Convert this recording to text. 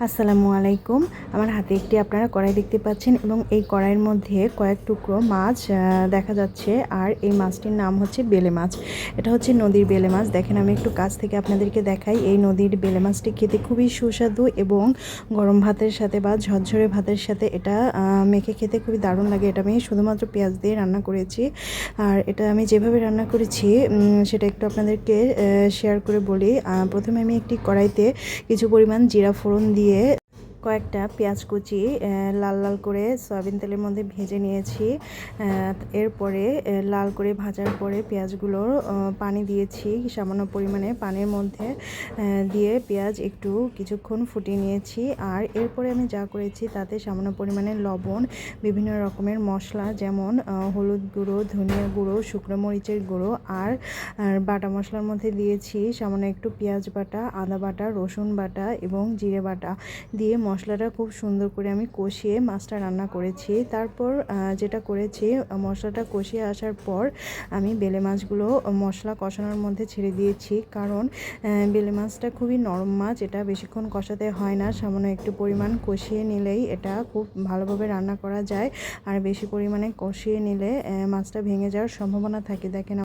আসসালামু আলাইকুম। আমার হাতে একটি আপনারা কড়াই দেখতে পাচ্ছেন এবং এই কড়াইয়ের মধ্যে কয়েক টুকরো মাছ দেখা যাচ্ছে। আর এই মাছটির নাম হচ্ছে বেলে মাছ। এটা হচ্ছে নদীর বেলে মাছ। দেখেন আমি একটু কাছ থেকে আপনাদেরকে দেখাই। এই নদীর বেলে মাছটি খেতে খুবই সুস্বাদু এবং গরম ভাতের সাথে বা ঝরঝরে ভাতের সাথে এটা মেখে খেতে খুবই দারুণ লাগে। এটা আমি শুধুমাত্র পেঁয়াজ দিয়ে রান্না করেছি। আর এটা আমি যেভাবে রান্না করেছি সেটা একটু আপনাদেরকে শেয়ার করে বলি। প্রথমে আমি একটি কড়াইতে কিছু পরিমাণ জিরা ফোড়ন দিয়ে কয়েকটা পেঁয়াজ কুচি লাল লাল করে সয়াবিন তেলের মধ্যে ভেজে নিয়েছি। এরপরে লাল করে ভাজার পরে পেঁয়াজগুলোর পানি দিয়েছি সামান্য পরিমাণে। পানির মধ্যে দিয়ে পেঁয়াজ একটু কিছুক্ষণ ফুটিয়ে নিয়েছি। আর এরপরে আমি যা করেছি তাতে সামান্য পরিমাণে লবণ, বিভিন্ন রকমের মশলা যেমন হলুদ গুঁড়ো, ধনিয়া গুঁড়ো, শুকনো মরিচের গুঁড়ো আর বাটা মশলার মধ্যে দিয়েছি সামান্য একটু পেঁয়াজ বাটা, আদা বাটা, রসুন বাটা এবং জিরে বাটা দিয়ে মশলাটা খুব সুন্দর করে আমি কষিয়ে মাছটা রান্না করেছি। তারপর যেটা করেছি, মশলাটা কষিয়ে আসার পর আমি বেলে মাছগুলো মশলা কষানোর মধ্যে ছেড়ে দিয়েছি। কারণ বেলে মাছটা খুবই নরম মাছ, এটা বেশিক্ষণ কষাতে হয় না। সামান্য একটু পরিমাণ কষিয়ে নিলেই এটা খুব ভালোভাবে রান্না করা যায়। আর বেশি পরিমাণে কষিয়ে নিলে মাছটা ভেঙে যাওয়ার সম্ভাবনা থাকে। দেখেন